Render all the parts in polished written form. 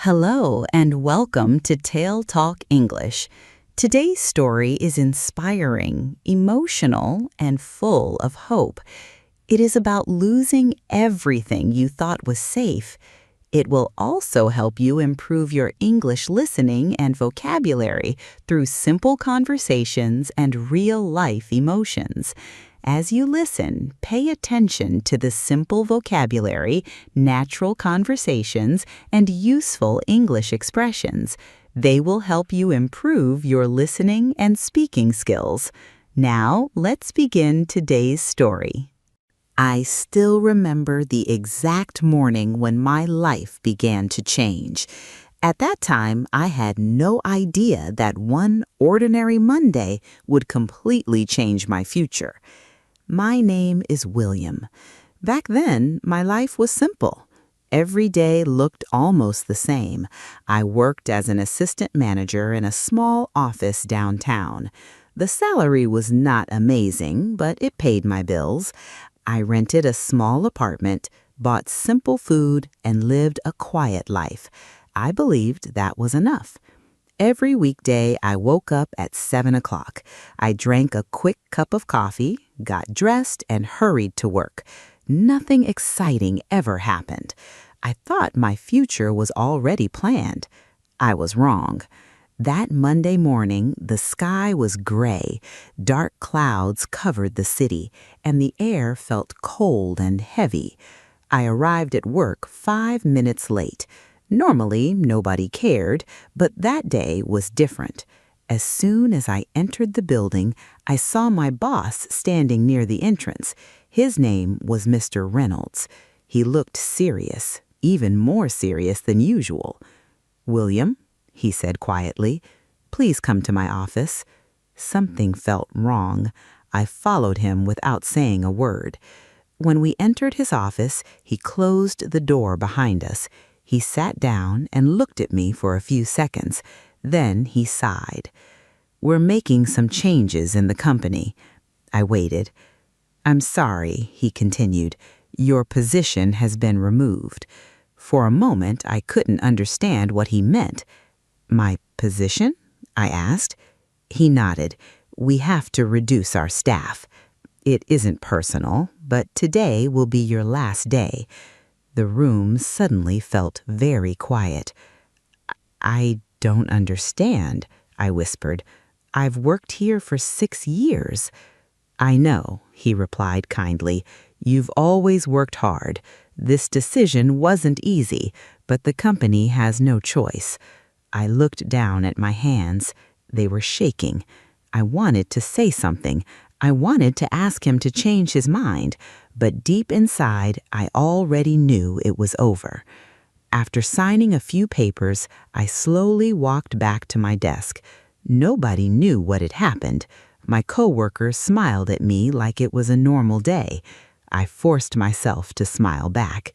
Hello and welcome to TaleTalk English. Today's story is inspiring, emotional, and full of hope. It is about losing everything you thought was safe. It will also help you improve your English listening and vocabulary through simple conversations and real-life emotions. As you listen, pay attention to the simple vocabulary, natural conversations, and useful English expressions. They will help you improve your listening and speaking skills. Now, let's begin today's story. I still remember the exact morning when my life began to change. At that time, I had no idea that one ordinary Monday would completely change my future. My name is William. Back then, my life was simple. Every day looked almost the same. I worked as an assistant manager in a small office downtown. The salary was not amazing, but it paid my bills. I rented a small apartment, bought simple food, and lived a quiet life. I believed that was enough. Every weekday, I woke up at 7 o'clock. I drank a quick cup of coffee, got dressed, and hurried to work. Nothing exciting ever happened. I thought my future was already planned. I was wrong. That Monday morning, the sky was gray. Dark clouds covered the city, and the air felt cold and heavy. I arrived at work 5 minutes late. Normally, nobody cared, but that day was different. As soon as I entered the building, I saw my boss standing near the entrance. His name was Mr. Reynolds. He looked serious, even more serious than usual. "William," he said quietly, "please come to my office." Something felt wrong. I followed him without saying a word. When we entered his office, he closed the door behind us. He sat down and looked at me for a few seconds. Then he sighed. "We're making some changes in the company." I waited. "I'm sorry," he continued. "Your position has been removed." For a moment, I couldn't understand what he meant. "My position?" I asked. He nodded. "We have to reduce our staff. It isn't personal, but today will be your last day." The room suddenly felt very quiet. "I don't understand," I whispered. "I've worked here for 6 years." "I know," he replied kindly. "You've always worked hard. This decision wasn't easy, but the company has no choice." I looked down at my hands. They were shaking. I wanted to say something. I wanted to ask him to change his mind, but deep inside, I already knew it was over. After signing a few papers, I slowly walked back to my desk. Nobody knew what had happened. My coworkers smiled at me like it was a normal day. I forced myself to smile back.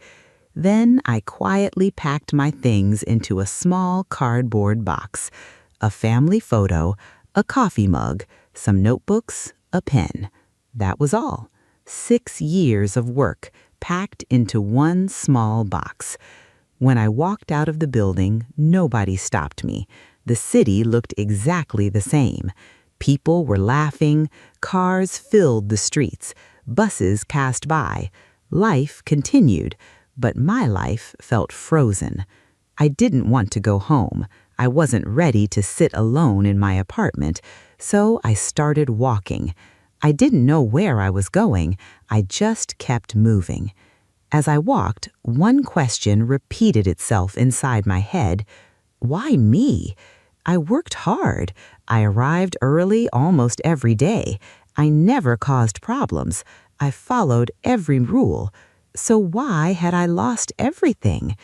Then I quietly packed my things into a small cardboard box. A family photo, a coffee mug, some notebooks, a pen. That was all. 6 years of work packed into one small box. When I walked out of the building, nobody stopped me. The city looked exactly the same. People were laughing, cars filled the streets, buses passed by. Life continued, but my life felt frozen. I didn't want to go home. I wasn't ready to sit alone in my apartment, so I started walking. I didn't know where I was going. I just kept moving. As I walked, one question repeated itself inside my head. Why me? I worked hard. I arrived early almost every day. I never caused problems. I followed every rule. So why had I lost everything?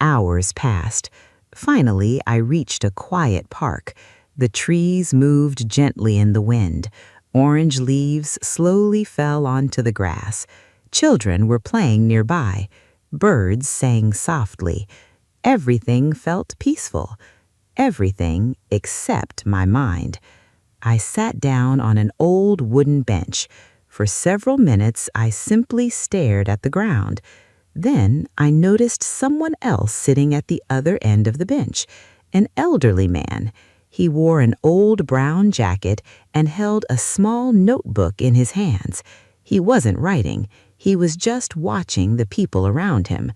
Hours passed. Finally, I reached a quiet park. The trees moved gently in the wind. Orange leaves slowly fell onto the grass. Children were playing nearby. Birds sang softly. Everything felt peaceful. Everything except my mind. I sat down on an old wooden bench. For several minutes, I simply stared at the ground. Then I noticed someone else sitting at the other end of the bench, an elderly man. He wore an old brown jacket and held a small notebook in his hands. He wasn't writing, he was just watching the people around him.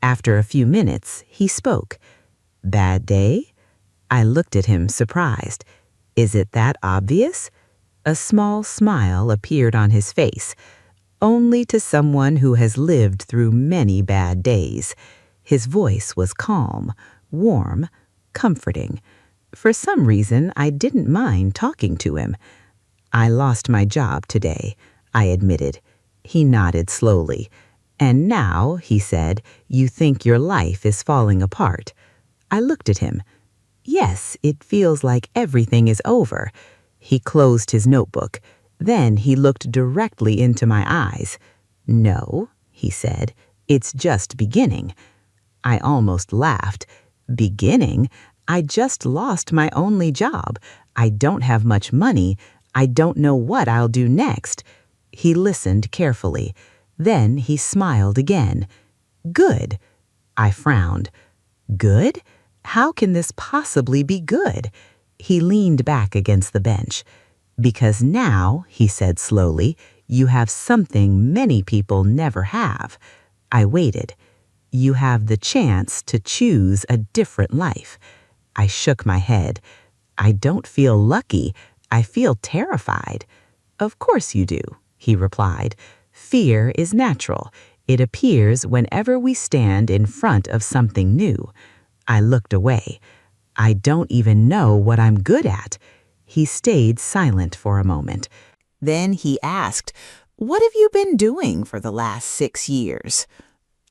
After a few minutes, he spoke. "Bad day?" I looked at him surprised. "Is it that obvious?" A small smile appeared on his face. "Only to someone who has lived through many bad days." His voice was calm, warm, comforting. For some reason, I didn't mind talking to him. "I lost my job today," I admitted. He nodded slowly. "And now," he said, "you think your life is falling apart." I looked at him. "Yes, it feels like everything is over." He closed his notebook. Then he looked directly into my eyes. "No," he said, "it's just beginning." I almost laughed. "Beginning? I just lost my only job. I don't have much money. I don't know what I'll do next." He listened carefully. Then he smiled again. "Good." I frowned. "Good? How can this possibly be good?" He leaned back against the bench. "Because now," he said slowly, "you have something many people never have." I waited. "You have the chance to choose a different life." I shook my head. "I don't feel lucky. I feel terrified." "Of course you do," he replied. "Fear is natural. It appears whenever we stand in front of something new." I looked away. "I don't even know what I'm good at." He stayed silent for a moment. Then he asked, "What have you been doing for the last 6 years?"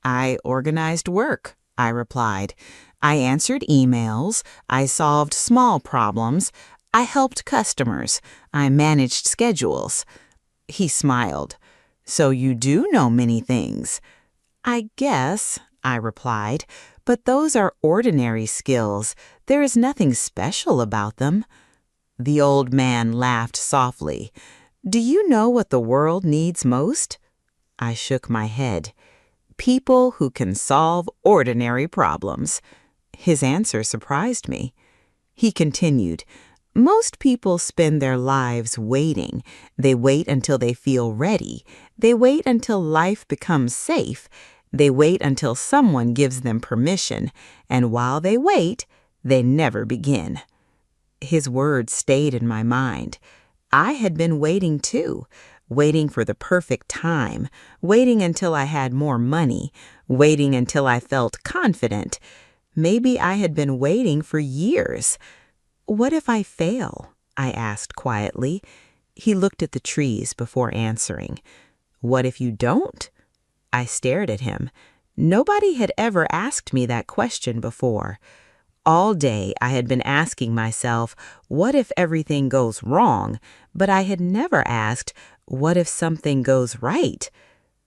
"I organized work," I replied. "I answered emails. I solved small problems. I helped customers. I managed schedules." He smiled. "So you do know many things." "I guess," I replied, "but those are ordinary skills. There is nothing special about them." The old man laughed softly. "Do you know what the world needs most?" I shook my head. "People who can solve ordinary problems." His answer surprised me. He continued, "Most people spend their lives waiting. They wait until they feel ready. They wait until life becomes safe. They wait until someone gives them permission. And while they wait, they never begin." His words stayed in my mind. I had been waiting too, waiting for the perfect time, waiting until I had more money, waiting until I felt confident. Maybe I had been waiting for years. "What if I fail?" I asked quietly. He looked at the trees before answering. "What if you don't?" I stared at him. Nobody had ever asked me that question before. All day I had been asking myself, what if everything goes wrong? But I had never asked, what if something goes right?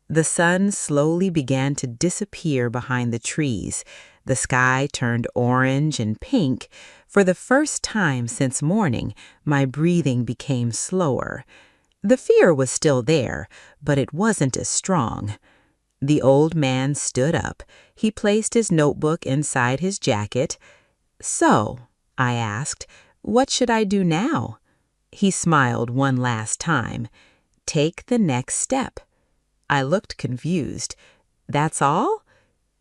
The sun slowly began to disappear behind the trees. The sky turned orange and pink. For the first time since morning, my breathing became slower. The fear was still there, but it wasn't as strong. The old man stood up. He placed his notebook inside his jacket. "So," I asked, "what should I do now?" He smiled one last time. "Take the next step." I looked confused. "That's all?"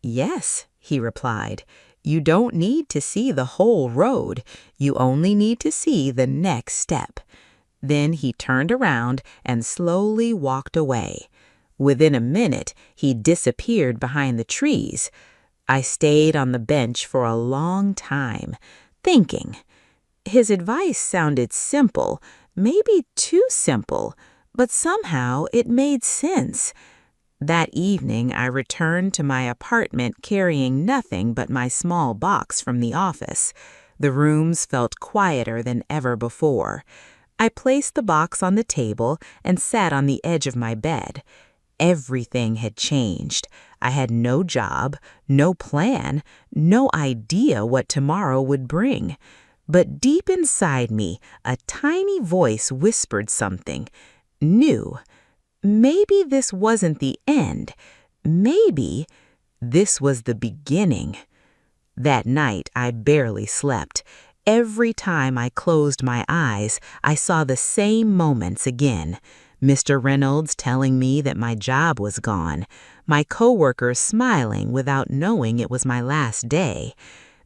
"Yes," he replied. "You don't need to see the whole road. You only need to see the next step." Then he turned around and slowly walked away. Within a minute, he disappeared behind the trees. I stayed on the bench for a long time, thinking. His advice sounded simple, maybe too simple, but somehow it made sense. That evening, I returned to my apartment carrying nothing but my small box from the office. The rooms felt quieter than ever before. I placed the box on the table and sat on the edge of my bed. Everything had changed. I had no job, no plan, no idea what tomorrow would bring. But deep inside me, a tiny voice whispered something new. Maybe this wasn't the end. Maybe this was the beginning. That night, I barely slept. Every time I closed my eyes, I saw the same moments again. Mr. Reynolds telling me that my job was gone. My coworkers smiling without knowing it was my last day.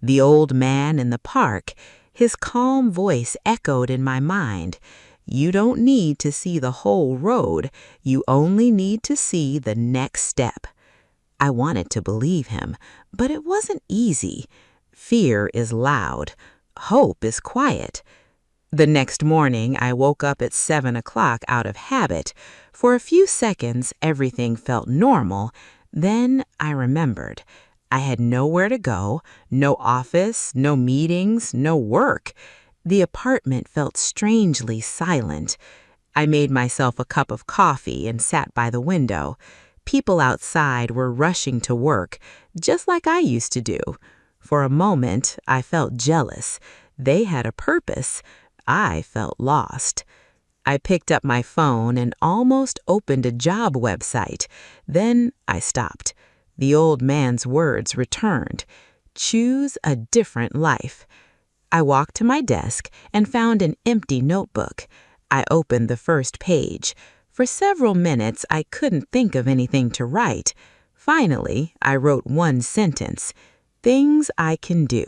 The old man in the park, his calm voice echoed in my mind. You don't need to see the whole road. You only need to see the next step. I wanted to believe him, but it wasn't easy. Fear is loud. Hope is quiet. The next morning, I woke up at 7 o'clock out of habit. For a few seconds, everything felt normal. Then I remembered. I had nowhere to go, no office, no meetings, no work. The apartment felt strangely silent. I made myself a cup of coffee and sat by the window. People outside were rushing to work, just like I used to do. For a moment, I felt jealous. They had a purpose. I felt lost. I picked up my phone and almost opened a job website. Then I stopped. The old man's words returned. Choose a different life. I walked to my desk and found an empty notebook. I opened the first page. For several minutes, I couldn't think of anything to write. Finally, I wrote one sentence. Things I can do.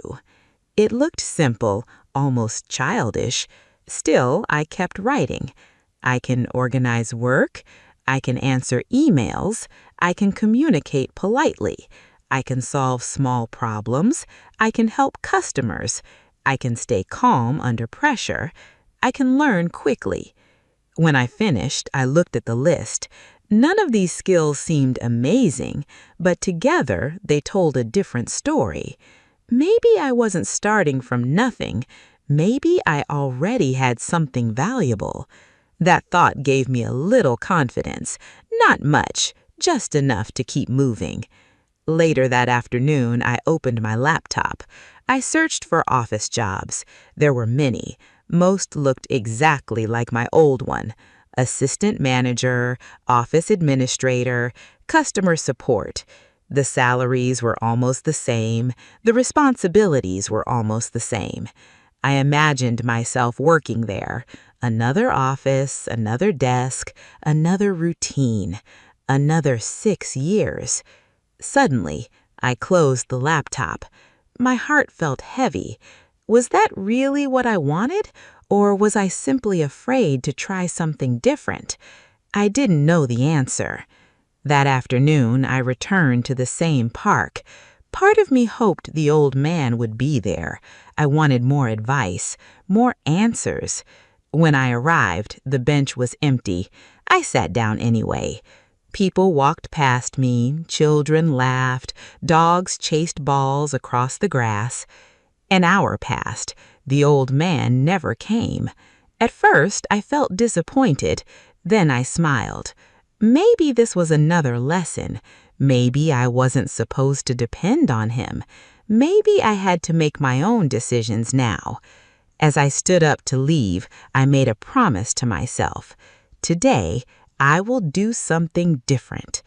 It looked simple, almost childish. Still, I kept writing. I can organize work. I can answer emails. I can communicate politely. I can solve small problems. I can help customers. I can stay calm under pressure. I can learn quickly. When I finished, I looked at the list. None of these skills seemed amazing, but together they told a different story. Maybe I wasn't starting from nothing. Maybe I already had something valuable. That thought gave me a little confidence. Not much, just enough to keep moving. Later that afternoon, I opened my laptop. I searched for office jobs. There were many. Most looked exactly like my old one. Assistant manager, office administrator, customer support. The salaries were almost the same. The responsibilities were almost the same. I imagined myself working there. Another office, another desk, another routine, another 6 years. Suddenly, I closed the laptop. My heart felt heavy. Was that really what I wanted, or was I simply afraid to try something different? I didn't know the answer. That afternoon, I returned to the same park. Part of me hoped the old man would be there. I wanted more advice, more answers. When I arrived, the bench was empty. I sat down anyway. People walked past me, children laughed, dogs chased balls across the grass. An hour passed. The old man never came. At first, I felt disappointed. Then I smiled. Maybe this was another lesson. Maybe I wasn't supposed to depend on him. Maybe I had to make my own decisions now. As I stood up to leave, I made a promise to myself. Today, I will do something different.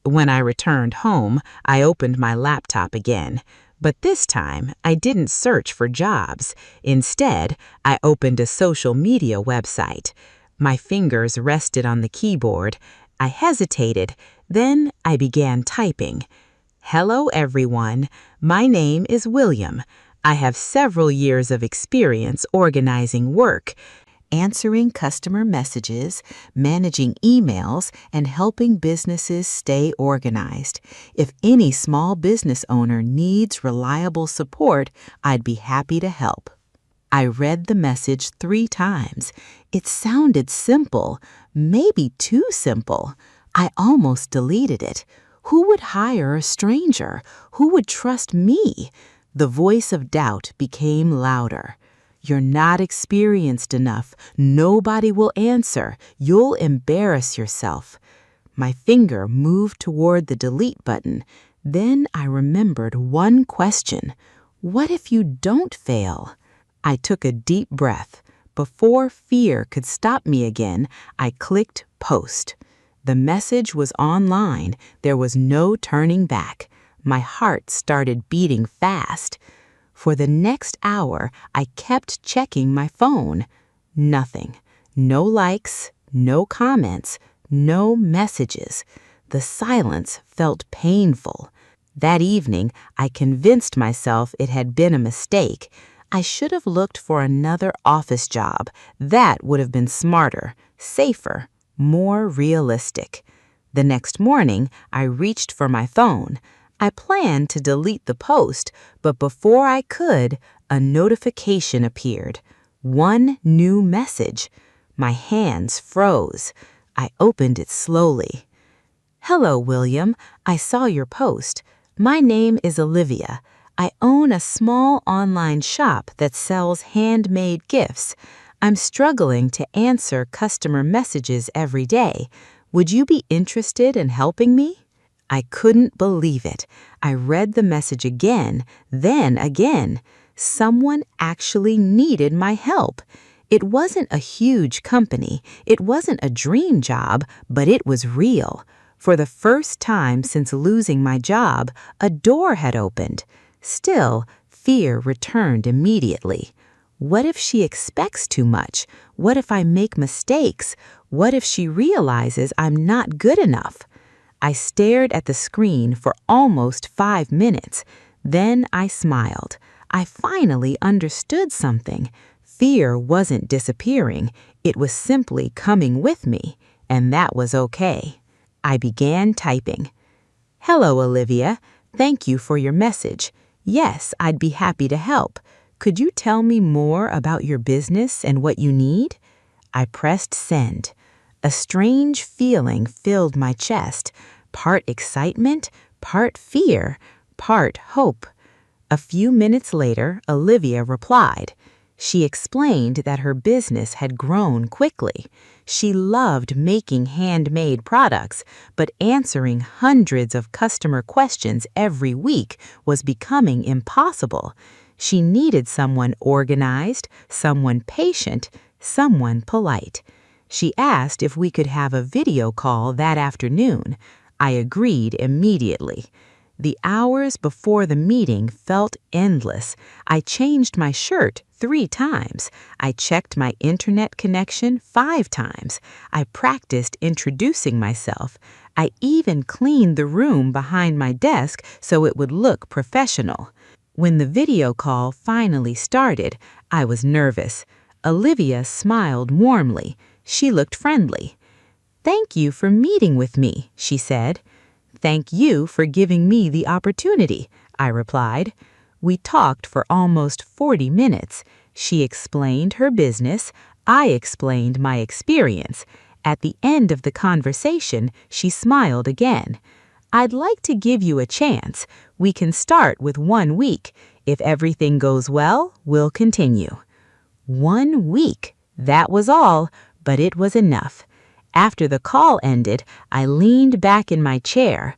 When I returned home, I opened my laptop again. But this time, I didn't search for jobs. Instead, I opened a social media website. My fingers rested on the keyboard. I hesitated. Then I began typing. Hello, everyone. My name is William. I have several years of experience organizing work, answering customer messages, managing emails, and helping businesses stay organized. If any small business owner needs reliable support, I'd be happy to help. I read the message 3 times. It sounded simple, maybe too simple. I almost deleted it. Who would hire a stranger? Who would trust me? The voice of doubt became louder. You're not experienced enough. Nobody will answer. You'll embarrass yourself. My finger moved toward the delete button. Then I remembered one question. What if you don't fail? I took a deep breath. Before fear could stop me again, I clicked post. The message was online. There was no turning back. My heart started beating fast. For the next hour, I kept checking my phone. Nothing. No likes, no comments, no messages. The silence felt painful. That evening, I convinced myself it had been a mistake. I should have looked for another office job. That would have been smarter, safer, more realistic. The next morning, I reached for my phone. I planned to delete the post, but before I could, a notification appeared. One new message. My hands froze. I opened it slowly. "Hello, William. I saw your post. My name is Olivia. I own a small online shop that sells handmade gifts. I'm struggling to answer customer messages every day. Would you be interested in helping me?" I couldn't believe it. I read the message again, then again. Someone actually needed my help. It wasn't a huge company. It wasn't a dream job, but it was real. For the first time since losing my job, a door had opened. Still, fear returned immediately. What if she expects too much? What if I make mistakes? What if she realizes I'm not good enough? I stared at the screen for almost 5 minutes. Then I smiled. I finally understood something. Fear wasn't disappearing. It was simply coming with me, and that was okay. I began typing. "Hello, Olivia. Thank you for your message. Yes, I'd be happy to help. Could you tell me more about your business and what you need?" I pressed send. A strange feeling filled my chest, part excitement, part fear, part hope. A few minutes later, Olivia replied. She explained that her business had grown quickly. She loved making handmade products, but answering hundreds of customer questions every week was becoming impossible. She needed someone organized, someone patient, someone polite. She asked if we could have a video call that afternoon. I agreed immediately. The hours before the meeting felt endless. I changed my shirt 3 times. I checked my internet connection 5 times. I practiced introducing myself. I even cleaned the room behind my desk so it would look professional. When the video call finally started, I was nervous. Olivia smiled warmly. She looked friendly. "Thank you for meeting with me," she said. "Thank you for giving me the opportunity," I replied. We talked for almost 40 minutes. She explained her business. I explained my experience. At the end of the conversation, she smiled again. "I'd like to give you a chance. We can start with 1 week. If everything goes well, we'll continue." 1 week. That was all, but it was enough. After the call ended, I leaned back in my chair.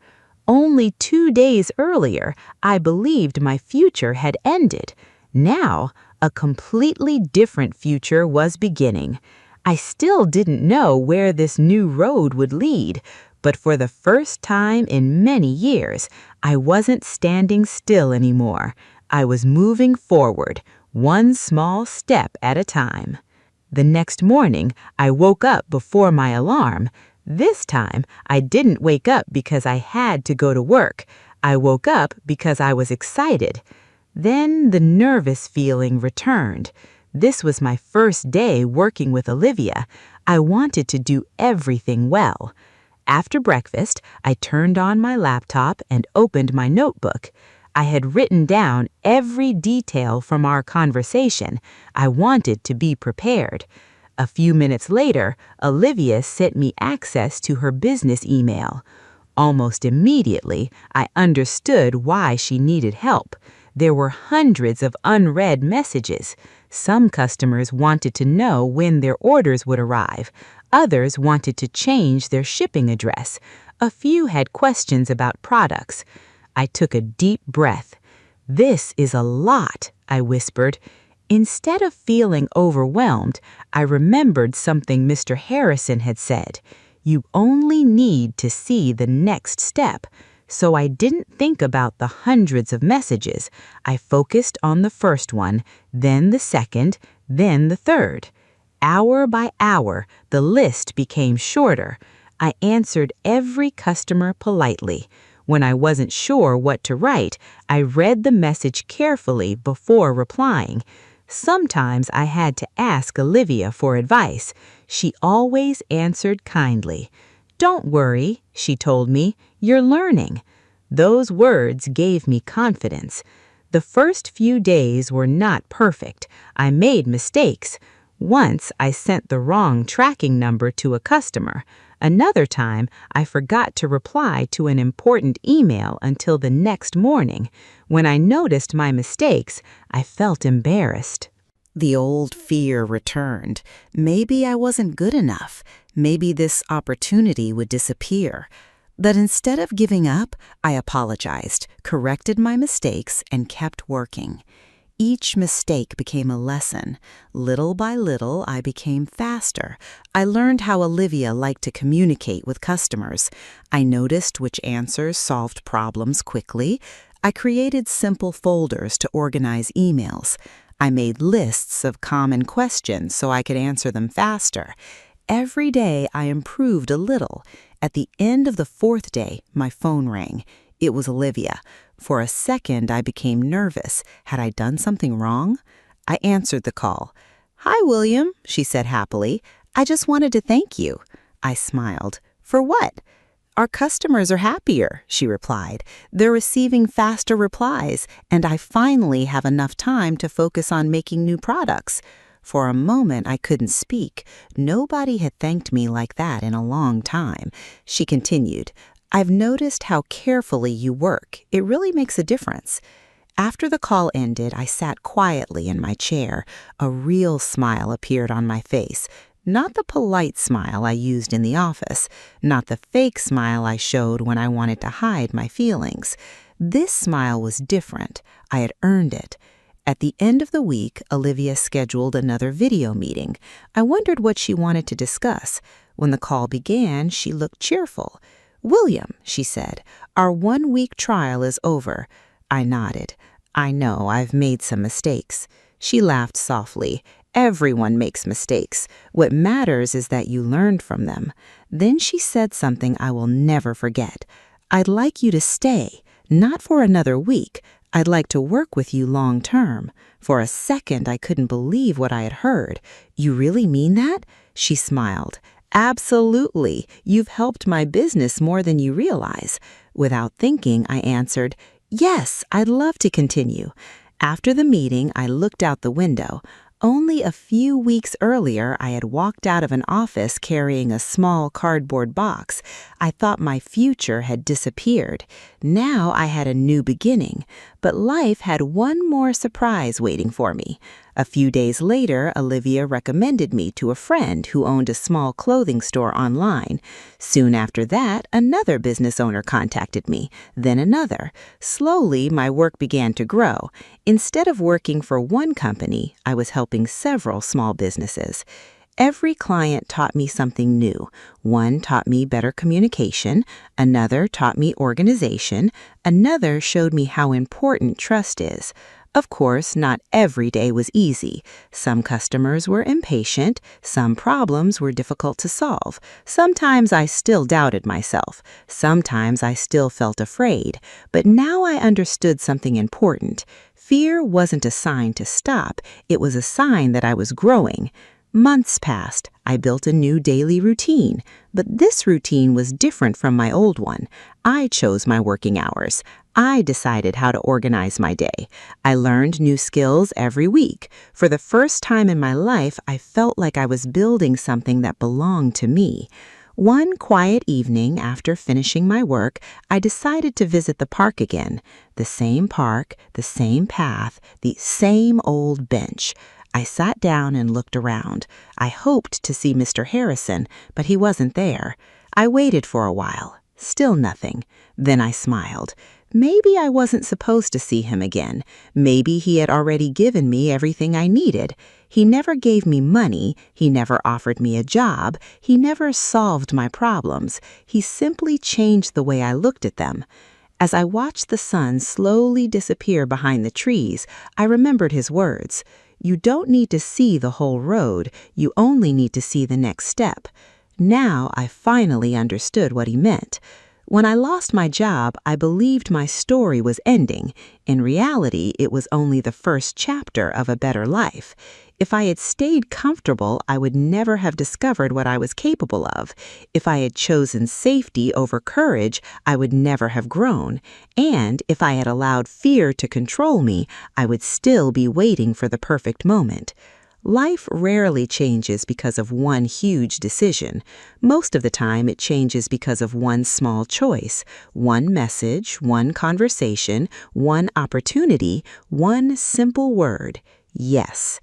Only 2 days earlier, I believed my future had ended. Now, a completely different future was beginning. I still didn't know where this new road would lead, but for the first time in many years, I wasn't standing still anymore. I was moving forward, one small step at a time. The next morning, I woke up before my alarm. This time, I didn't wake up because I had to go to work. I woke up because I was excited. Then the nervous feeling returned. This was my first day working with Olivia. I wanted to do everything well. After breakfast, I turned on my laptop and opened my notebook. I had written down every detail from our conversation. I wanted to be prepared. A few minutes later, Olivia sent me access to her business email. Almost immediately, I understood why she needed help. There were hundreds of unread messages. Some customers wanted to know when their orders would arrive. Others wanted to change their shipping address. A few had questions about products. I took a deep breath. "This is a lot," I whispered. Instead of feeling overwhelmed, I remembered something Mr. Harrison had said. You only need to see the next step. So I didn't think about the hundreds of messages. I focused on the first one, then the second, then the third. Hour by hour, the list became shorter. I answered every customer politely. When I wasn't sure what to write, I read the message carefully before replying. Sometimes I had to ask Olivia for advice. She always answered kindly. "Don't worry," she told me, "you're learning." Those words gave me confidence. The first few days were not perfect. I made mistakes. Once I sent the wrong tracking number to a customer. Another time, I forgot to reply to an important email until the next morning. When I noticed my mistakes, I felt embarrassed. The old fear returned. Maybe I wasn't good enough. Maybe this opportunity would disappear. But instead of giving up, I apologized, corrected my mistakes, and kept working. Each mistake became a lesson. Little by little, I became faster. I learned how Olivia liked to communicate with customers. I noticed which answers solved problems quickly. I created simple folders to organize emails. I made lists of common questions so I could answer them faster. Every day, I improved a little. At the end of the fourth day, my phone rang. It was Olivia. For a second, I became nervous. Had I done something wrong? I answered the call. "Hi, William," she said happily. "I just wanted to thank you." I smiled. "For what?" "Our customers are happier," she replied. "They're receiving faster replies, and I finally have enough time to focus on making new products." For a moment, I couldn't speak. Nobody had thanked me like that in a long time. She continued, "I've noticed how carefully you work. It really makes a difference." After the call ended, I sat quietly in my chair. A real smile appeared on my face. Not the polite smile I used in the office, not the fake smile I showed when I wanted to hide my feelings. This smile was different. I had earned it. At the end of the week, Olivia scheduled another video meeting. I wondered what she wanted to discuss. When the call began, she looked cheerful. "William," she said, "our 1-week trial is over." I nodded. "I know, I've made some mistakes." She laughed softly. "Everyone makes mistakes. What matters is that you learned from them." Then she said something I will never forget. "I'd like you to stay, not for another week. I'd like to work with you long term." For a second, I couldn't believe what I had heard. "You really mean that?" She smiled. "Absolutely. You've helped my business more than you realize." Without thinking, I answered, "Yes, I'd love to continue." After the meeting, I looked out the window. Only a few weeks earlier, I had walked out of an office carrying a small cardboard box. I thought my future had disappeared. Now I had a new beginning, but life had one more surprise waiting for me. A few days later, Olivia recommended me to a friend who owned a small clothing store online. Soon after that, another business owner contacted me, then another. Slowly, my work began to grow. Instead of working for one company, I was helping several small businesses. Every client taught me something new. One taught me better communication, another taught me organization, another showed me how important trust is. Of course, not every day was easy. Some customers were impatient, some problems were difficult to solve. Sometimes I still doubted myself. Sometimes I still felt afraid. But now I understood something important. Fear wasn't a sign to stop, it was a sign that I was growing. Months passed. I built a new daily routine, but this routine was different from my old one. I chose my working hours. I decided how to organize my day. I learned new skills every week. For the first time in my life, I felt like I was building something that belonged to me. One quiet evening after finishing my work, I decided to visit the park again. The same park, the same path, the same old bench. I sat down and looked around. I hoped to see Mr. Harrison, but he wasn't there. I waited for a while. Still nothing. Then I smiled. Maybe I wasn't supposed to see him again. Maybe he had already given me everything I needed. He never gave me money, he never offered me a job, he never solved my problems. He simply changed the way I looked at them. As I watched the sun slowly disappear behind the trees, I remembered his words. You don't need to see the whole road, you only need to see the next step. Now I finally understood what he meant. When I lost my job, I believed my story was ending. In reality, it was only the first chapter of a better life. If I had stayed comfortable, I would never have discovered what I was capable of. If I had chosen safety over courage, I would never have grown. And if I had allowed fear to control me, I would still be waiting for the perfect moment. Life rarely changes because of one huge decision. Most of the time, it changes because of one small choice, one message, one conversation, one opportunity, one simple word: yes.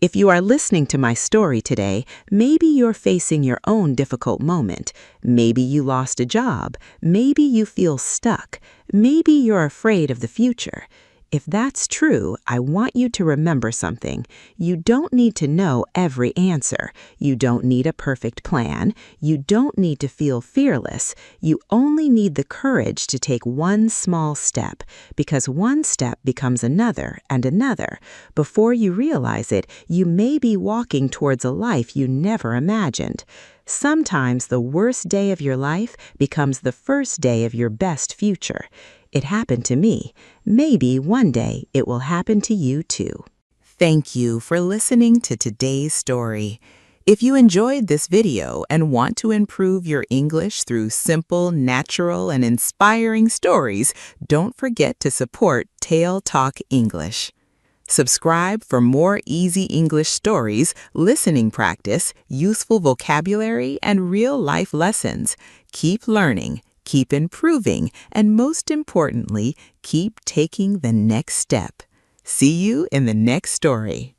If you are listening to my story today, maybe you're facing your own difficult moment. Maybe you lost a job. Maybe you feel stuck. Maybe you're afraid of the future. If that's true, I want you to remember something. You don't need to know every answer. You don't need a perfect plan. You don't need to feel fearless. You only need the courage to take one small step, because one step becomes another and another. Before you realize it, you may be walking towards a life you never imagined. Sometimes the worst day of your life becomes the first day of your best future. It happened to me. Maybe one day it will happen to you too. Thank you for listening to today's story. If you enjoyed this video and want to improve your English through simple, natural, and inspiring stories, don't forget to support TaleTalk English. Subscribe for more easy English stories, listening practice, useful vocabulary, and real-life lessons. Keep learning, keep improving, and most importantly, keep taking the next step. See you in the next story.